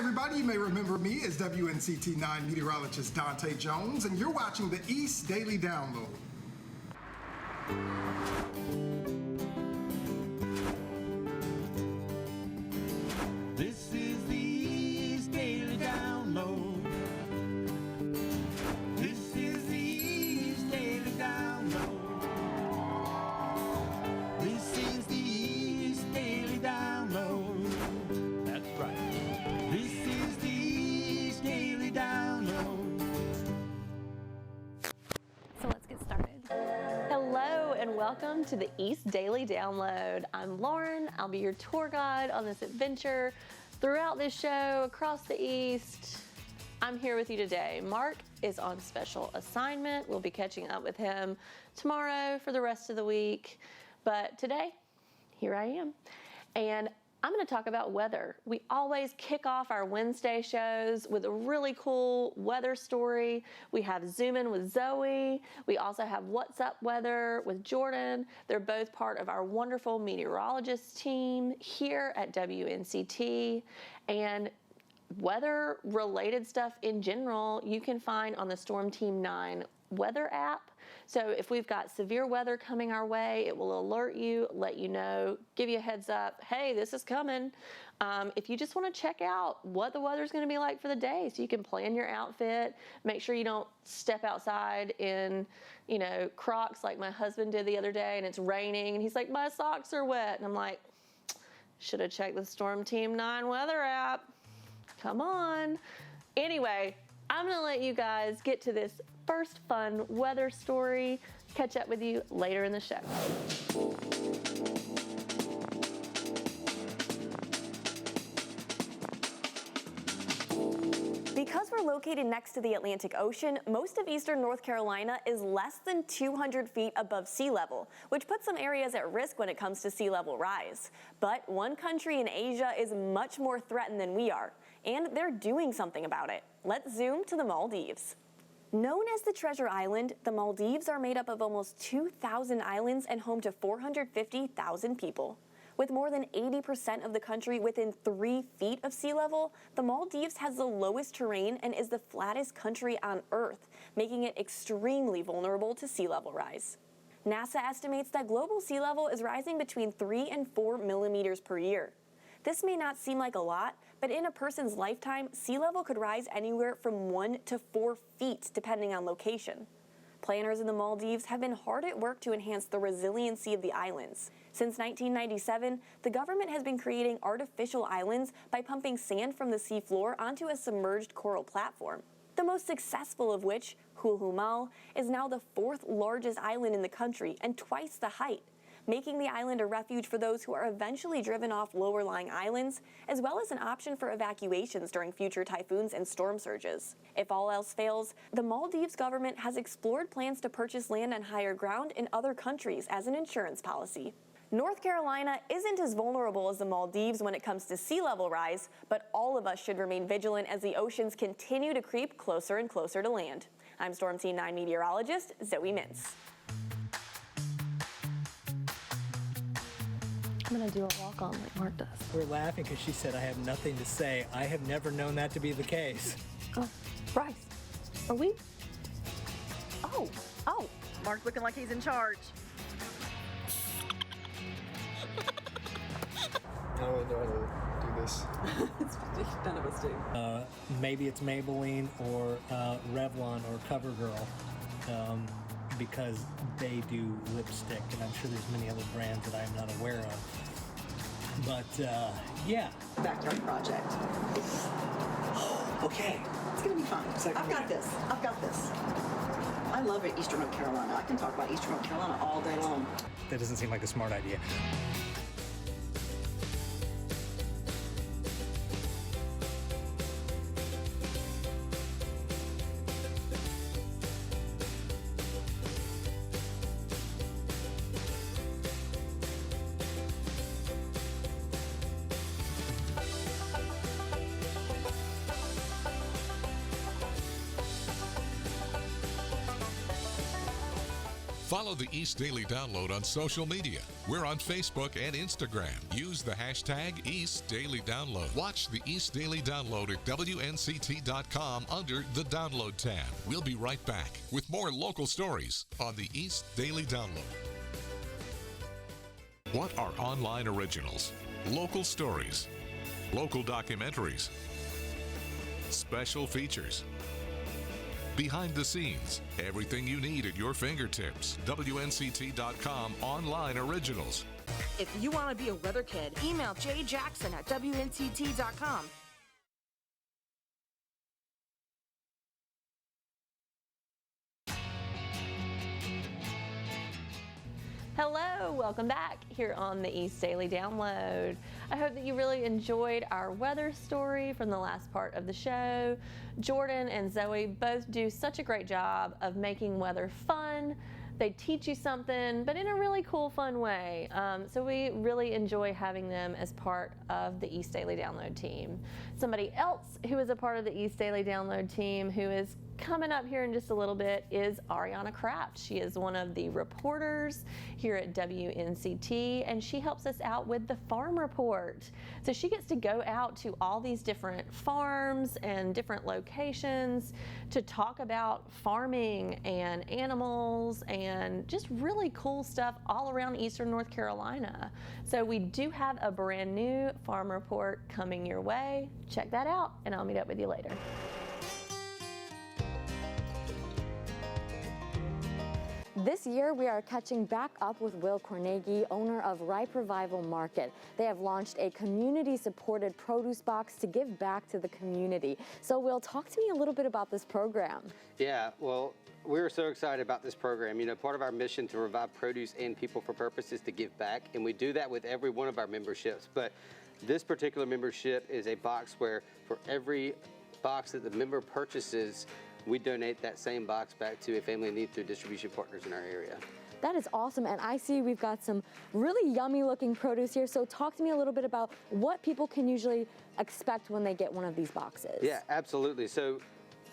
everybody, you may remember me as WNCT-9 meteorologist Dante Jones, and you're watching the East Daily Download. This is the East Daily Download. This is the East Daily Download. This is the East Daily Download. That's right. This is the East Daily Download. So let's get started. Hello and welcome to the East Daily Download. I'm Lauren. I'll be your tour guide on this adventure throughout this show across the East. I'm here with you today. Mark is on special assignment. We'll be catching up with him tomorrow for the rest of the week. But today, here I am. And I'm going to talk about weather. We always kick off our Wednesday shows with a really cool weather story. We have Zoom In with Zoe. We also have What's Up Weather with Jordan. They're both part of our wonderful meteorologist team here at WNCT. And weather-related stuff in general, you can find on the Storm Team 9 weather app. So if we've got severe weather coming our way, it will alert you, let you know, give you a heads up, hey, this is coming. If you just want to check out what the weather's going to be like for the day, so you can plan your outfit, make sure you don't step outside in, Crocs like my husband did the other day, and it's raining, and he's like, my socks are wet. And I'm like, should have checked the Storm Team 9 weather app. Come on. Anyway, I'm going to let you guys get to this first fun weather story. Catch up with you later in the show. Because we're located next to the Atlantic Ocean, most of eastern North Carolina is less than 200 feet above sea level, which puts some areas at risk when it comes to sea level rise. But one country in Asia is much more threatened than we are, and they're doing something about it. Let's zoom to the Maldives. Known as the Treasure Island, the Maldives are made up of almost 2,000 islands and home to 450,000 people. With more than 80% of the country within 3 feet of sea level, the Maldives has the lowest terrain and is the flattest country on Earth, making it extremely vulnerable to sea level rise. NASA estimates that global sea level is rising between 3 and 4 millimeters per year. This may not seem like a lot, but in a person's lifetime, sea level could rise anywhere from 1 to 4 feet, depending on location. Planners in the Maldives have been hard at work to enhance the resiliency of the islands. Since 1997, the government has been creating artificial islands by pumping sand from the seafloor onto a submerged coral platform. The most successful of which, Mal, is now the 4th largest island in the country and twice the height, making the island a refuge for those who are eventually driven off lower-lying islands, as well as an option for evacuations during future typhoons and storm surges. If all else fails, the Maldives government has explored plans to purchase land on higher ground in other countries as an insurance policy. North Carolina isn't as vulnerable as the Maldives when it comes to sea level rise, but all of us should remain vigilant as the oceans continue to creep closer and closer to land. I'm Storm Team 9 meteorologist Zoe Mintz. I'm going to do a walk-on like Mark does. We're laughing because she said, I have nothing to say. I have never known that to be the case. Oh, Bryce, are we? Oh, Mark's looking like he's in charge. I don't really know how to do this. None of us do. Maybe it's Maybelline or Revlon or CoverGirl because they do lipstick, and I'm sure there's many other brands that I'm not aware of. But, yeah. Backyard project. Okay. It's going to be fun. I've got this. I love it, Eastern North Carolina. I can talk about Eastern North Carolina all day long. That doesn't seem like a smart idea. Follow the East Daily Download on social media. We're on Facebook and Instagram. Use the hashtag East Daily Download. Watch the East Daily Download at WNCT.com under the Download tab. We'll be right back with more local stories on the East Daily Download. What are online originals? Local stories, local documentaries, special features, behind the scenes, everything you need at your fingertips. WNCT.com online originals. If you want to be a weather kid, email jjackson at WNCT.com. Hello, welcome back here on the East Daily Download. I hope that you really enjoyed our weather story from the last part of the show. Jordan and Zoe both do such a great job of making weather fun. They teach you something, but in a really cool, fun way. So we really enjoy having them as part of the East Daily Download team. Somebody else who is a part of the East Daily Download team who is coming up here in just a little bit is Ariana Kraft. She is one of the reporters here at WNCT, and she helps us out with the Farm Report. So she gets to go out to all these different farms and different locations to talk about farming and animals and just really cool stuff all around Eastern North Carolina. So we do have a brand new Farm Report coming your way. Check that out, and I'll meet up with you later. This year, we are catching back up with Will Cornegi, owner of Ripe Revival Market. They have launched a community-supported produce box to give back to the community. So, Will, talk to me a little bit about this program. Yeah, well, we're so excited about this program. You know, part of our mission to revive produce and people for purpose is to give back, and we do that with every one of our memberships. But this particular membership is a box where for every box that the member purchases, we donate that same box back to a family in need through distribution partners in our area. That is awesome, and I see we've got some really yummy looking produce here, so talk to me a little bit about what people can usually expect when they get one of these boxes. Yeah, absolutely. So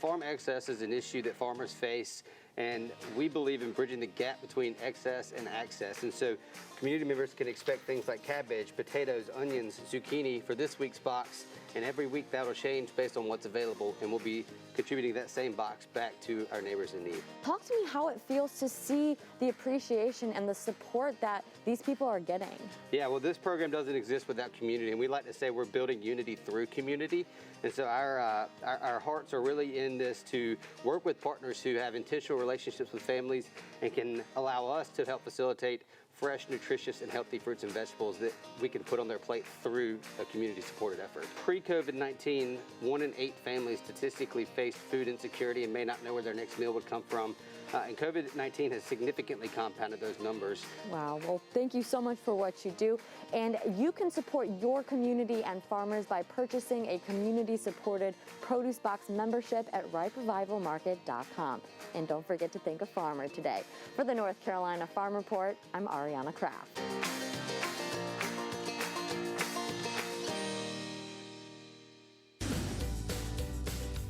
farm excess is an issue that farmers face, and we believe in bridging the gap between excess and access. And so community members can expect things like cabbage, potatoes, onions, zucchini for this week's box, and every week that'll change based on what's available, and we'll be contributing that same box back to our neighbors in need. Talk to me how it feels to see the appreciation and the support that these people are getting. Yeah, well, this program doesn't exist without community, and we like to say we're building unity through community. And so our hearts are really in this to work with partners who have intentional relationships with families and can allow us to help facilitate fresh, nutritious, and healthy fruits and vegetables that we can put on their plate through a community-supported effort. Pre-COVID-19, 1 in 8 families statistically faced food insecurity and may not know where their next meal would come from. And COVID-19 has significantly compounded those numbers. Wow, well, thank you so much for what you do. And you can support your community and farmers by purchasing a community-supported produce box membership at riperevivalmarket.com. And don't forget to think of farmer today. For the North Carolina Farm Report, I'm Ariana Kraft.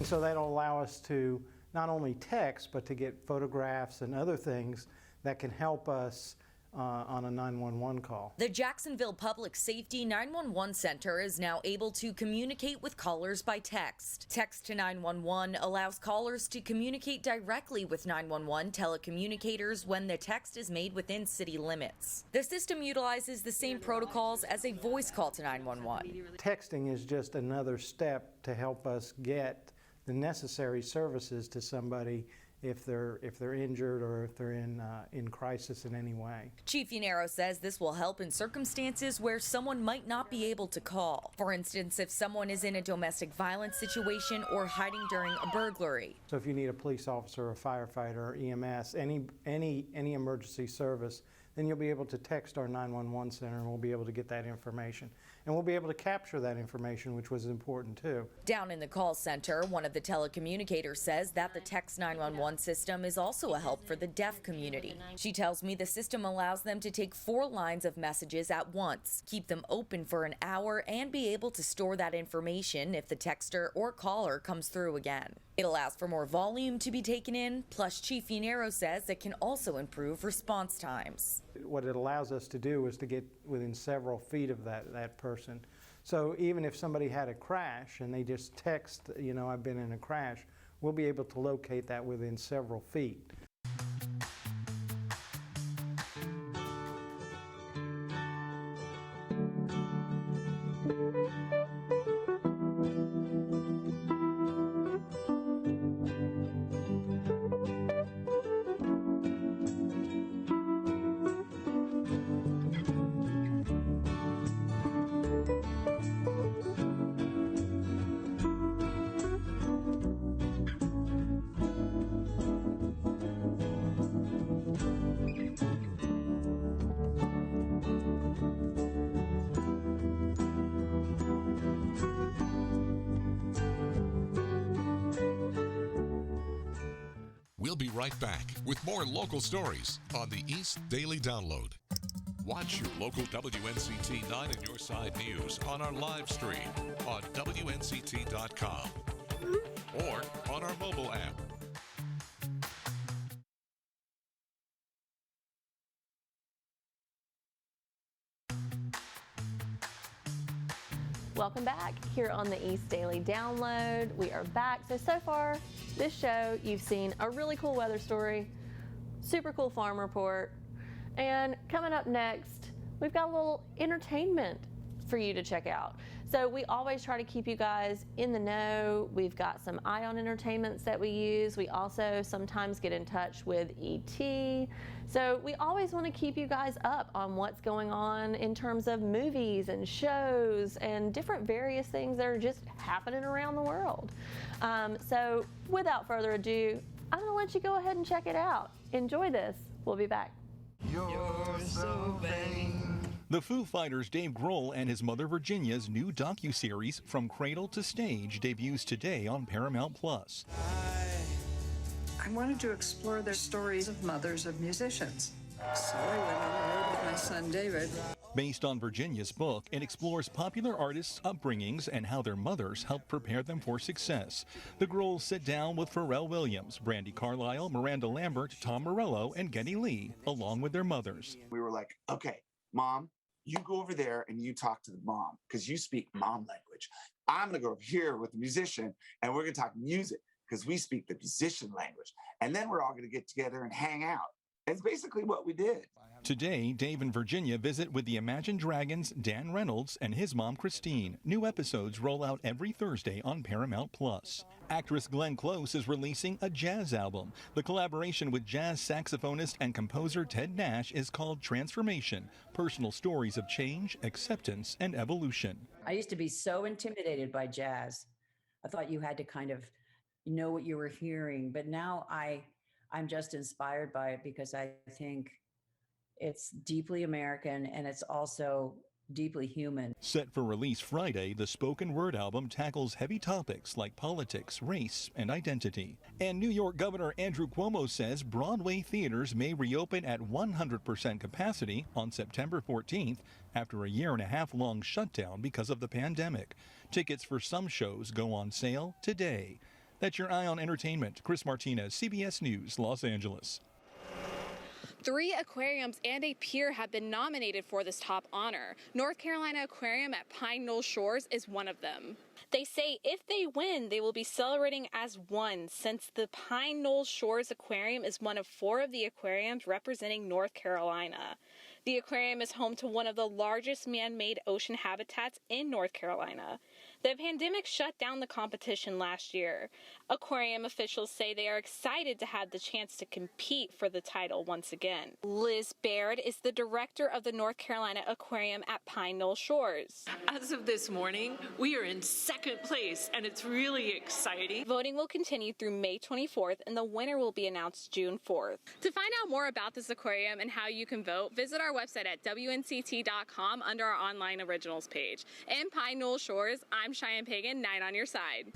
So that'll allow us to not only text, but to get photographs and other things that can help us on a 911 call. The Jacksonville Public Safety 911 Center is now able to communicate with callers by text. Text to 911 allows callers to communicate directly with 911 telecommunicators when the text is made within city limits. The system utilizes the same protocols as a voice call to 911. Texting is just another step to help us get the necessary services to somebody if they're injured or if they're in crisis in any way. Chief Yanero says this will help in circumstances where someone might not be able to call. For instance, if someone is in a domestic violence situation or hiding during a burglary. So if you need a police officer, or a firefighter, or EMS, any emergency service, then you'll be able to text our 911 center and we'll be able to get that information. And we'll be able to capture that information, which was important too. Down in the call center, one of the telecommunicators says that the text 911 911 system is also a help for the deaf community. She tells me the system allows them to take 4 lines of messages at once, keep them open for an hour, and be able to store that information if the texter or caller comes through again. It allows for more volume to be taken in, plus Chief Finero says it can also improve response times. What it allows us to do is to get within several feet of that person. So even if somebody had a crash and they just text, you know, I've been in a crash, we'll be able to locate that within several feet. We'll be right back with more local stories on the East Daily Download. Watch your local WNCT 9 and Your Side news on our live stream on WNCT.com or on our mobile app. Welcome back here on the East Daily Download. We are back. So far, this show, you've seen a really cool weather story, super cool farm report, and coming up next, we've got a little entertainment for you to check out. So we always try to keep you guys in the know. We've got some Ion Entertainments that we use. We also sometimes get in touch with ET. So we always want to keep you guys up on what's going on in terms of movies and shows and different various things that are just happening around the world. So without further ado, I'm going to let you go ahead and check it out. Enjoy this. We'll be back. You're so vain. The Foo Fighters' Dave Grohl and his mother Virginia's new docuseries From Cradle to Stage debuts today on Paramount+. I wanted to explore the stories of mothers of musicians. So I went on the road with my son David. Based on Virginia's book, it explores popular artists' upbringings and how their mothers helped prepare them for success. The Grohls sit down with Pharrell Williams, Brandi Carlile, Miranda Lambert, Tom Morello, and Geddy Lee, along with their mothers. We were like, okay, Mom, you go over there and you talk to the mom because you speak mom language. I'm going to go over here with the musician and we're going to talk music because we speak the musician language. And then we're all going to get together and hang out. That's basically what we did. Today, Dave and Virginia visit with the Imagine Dragons' Dan Reynolds and his mom, Christine. New episodes roll out every Thursday on Paramount+. Actress Glenn Close is releasing a jazz album. The collaboration with jazz saxophonist and composer Ted Nash is called Transformation, Personal Stories of Change, Acceptance, and Evolution. I used to be so intimidated by jazz. I thought you had to kind of know what you were hearing, but now I'm just inspired by it because I think it's deeply American and it's also deeply human. Set for release Friday, the spoken word album tackles heavy topics like politics, race, and identity. And New York Governor Andrew Cuomo says Broadway theaters may reopen at 100% capacity on September 14th after a 1.5-year-long shutdown because of the pandemic. Tickets for some shows go on sale today. That's your Eye on Entertainment. Chris Martinez, CBS News, Los Angeles. 3 aquariums and a pier have been nominated for this top honor. North Carolina Aquarium at Pine Knoll Shores is one of them. They say if they win, they will be celebrating as one, since the Pine Knoll Shores Aquarium is one of 4 of the aquariums representing North Carolina. The aquarium is home to one of the largest man-made ocean habitats in North Carolina. The pandemic shut down the competition last year. Aquarium officials say they are excited to have the chance to compete for the title once again. Liz Baird is the director of the North Carolina Aquarium at Pine Knoll Shores. As of this morning, we are in second place, and it's really exciting. Voting will continue through May 24th, and the winner will be announced June 4th. To find out more about this aquarium and how you can vote, visit our website at WNCT.com under our online originals page. In Pine Knoll Shores, I'm Cheyenne Pagan, 9 on your side.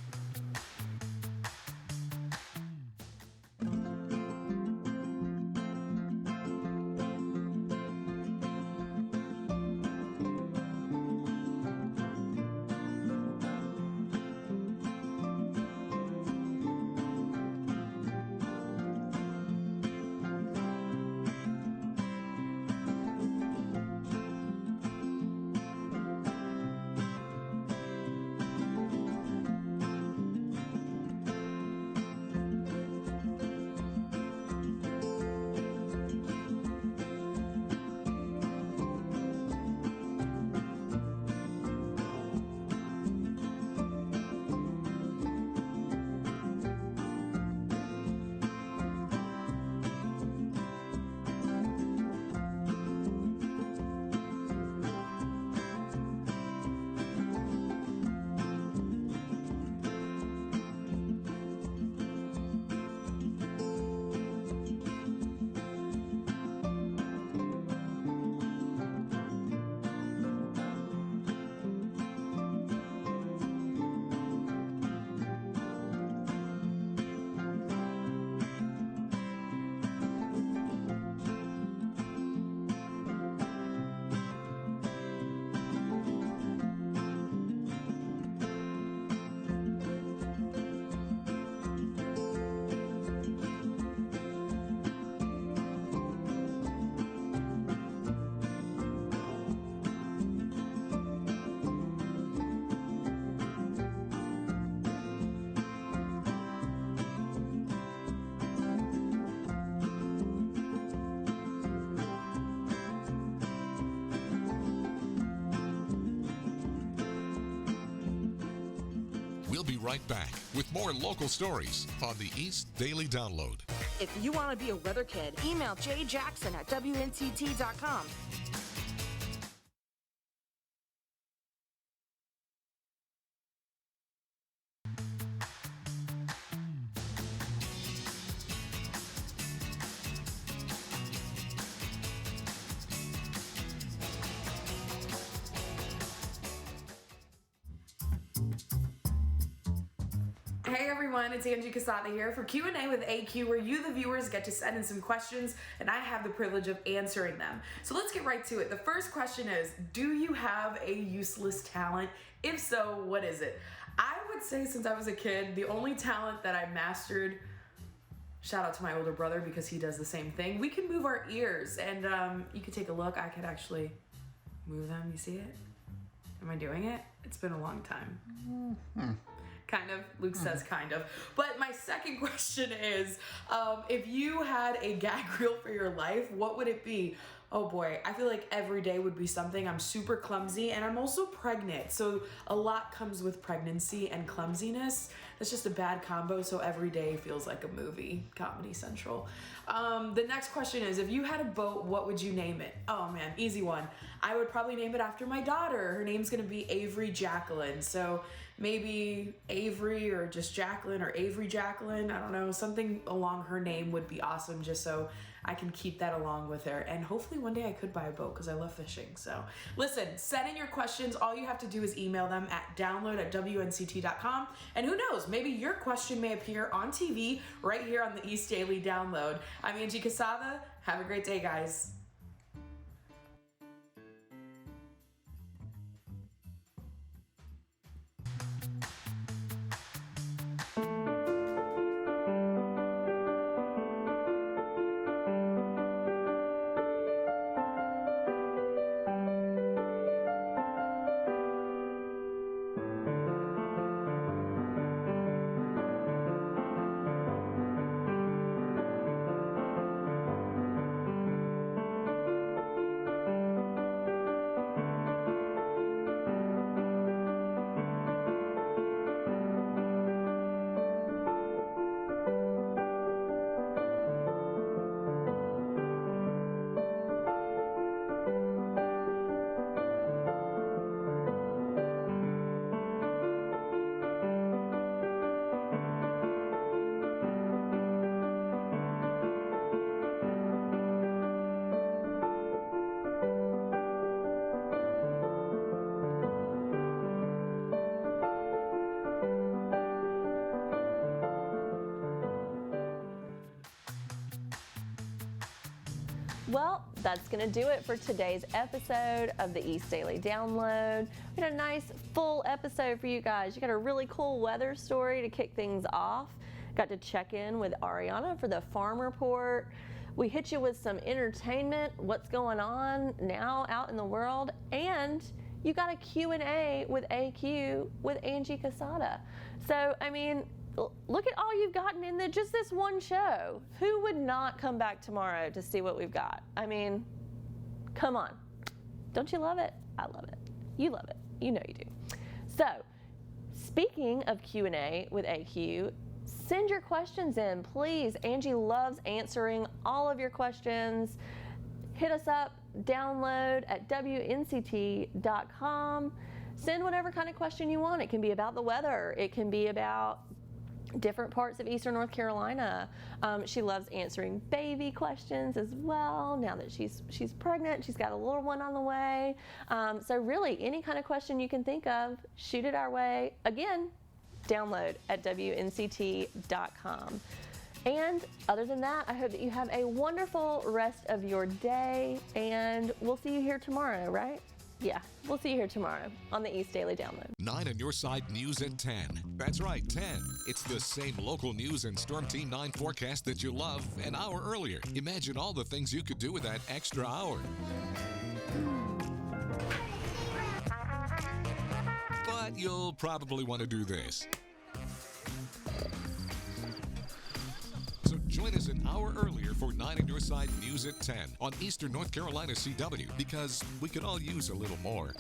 right back with more local stories on the East Daily Download. If you want to be a weather kid, email jjackson@WNCT.com. Hey everyone, it's Angie Casada here for Q&A with AQ, where you, the viewers, get to send in some questions and I have the privilege of answering them. So let's get right to it. The first question is, do you have a useless talent? If so, what is it? I would say since I was a kid, the only talent that I mastered, shout out to my older brother because he does the same thing, we can move our ears, and you can take a look. I could actually move them. You see it? Am I doing it? It's been a long time. Kind of. Luke says kind of. But my second question is, if you had a gag reel for your life, what would it be? Oh boy, I feel like every day would be something. I'm super clumsy and I'm also pregnant. So a lot comes with pregnancy and clumsiness. That's just a bad combo. So every day feels like a movie, Comedy Central. The next question is, if you had a boat, what would you name it? Oh man, easy one. I would probably name it after my daughter. Her name's gonna be Avery Jacqueline. So maybe Avery or just Jacqueline or Avery Jacqueline. I don't know. Something along her name would be awesome, just so I can keep that along with her. And hopefully one day I could buy a boat because I love fishing. So listen, send in your questions. All you have to do is email them at download@WNCT.com. And who knows, maybe your question may appear on TV right here on the East Daily Download. I'm Angie Casada. Have a great day, guys. Well, that's going to do it for today's episode of the East Daily Download. We had a nice full episode for you guys. You got a really cool weather story to kick things off. Got to check in with Ariana for the farm report. We hit you with some entertainment, what's going on now out in the world, and you got a Q&A with AQ with Angie Casada. So, I mean, look at all you've gotten in just this one show. Who would not come back tomorrow to see what we've got? I mean, come on. Don't you love it? I love it. You love it. You know you do. So, speaking of Q&A with AQ, send your questions in, please. Angie loves answering all of your questions. Hit us up, download at WNCT.com. Send whatever kind of question you want. It can be about the weather. It can be about different parts of Eastern North Carolina. She loves answering baby questions as well. Now that she's pregnant, she's got a little one on the way. So really, any kind of question you can think of, shoot it our way. Again, download at WNCT.com. And other than that, I hope that you have a wonderful rest of your day, and we'll see you here tomorrow, right? Yeah, we'll see you here tomorrow on the East Daily Download. 9 on your side news at 10. That's right, 10. It's the same local news and Storm Team 9 forecast that you love an hour earlier. Imagine all the things you could do with that extra hour. But you'll probably want to do this. So join us an hour earlier for 9 on your side news at 10 on Eastern North Carolina CW, because we could all use a little more.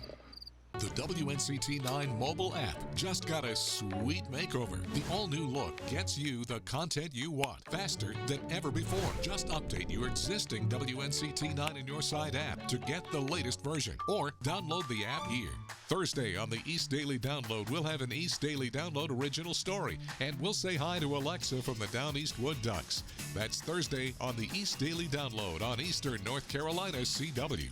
The WNCT-9 mobile app just got a sweet makeover. The all-new look gets you the content you want faster than ever before. Just update your existing WNCT-9 in your side app to get the latest version, or download the app here. Thursday on the East Daily Download, we'll have an East Daily Download original story, and we'll say hi to Alexa from the Down East Wood Ducks. That's Thursday on the East Daily Download on Eastern North Carolina CW.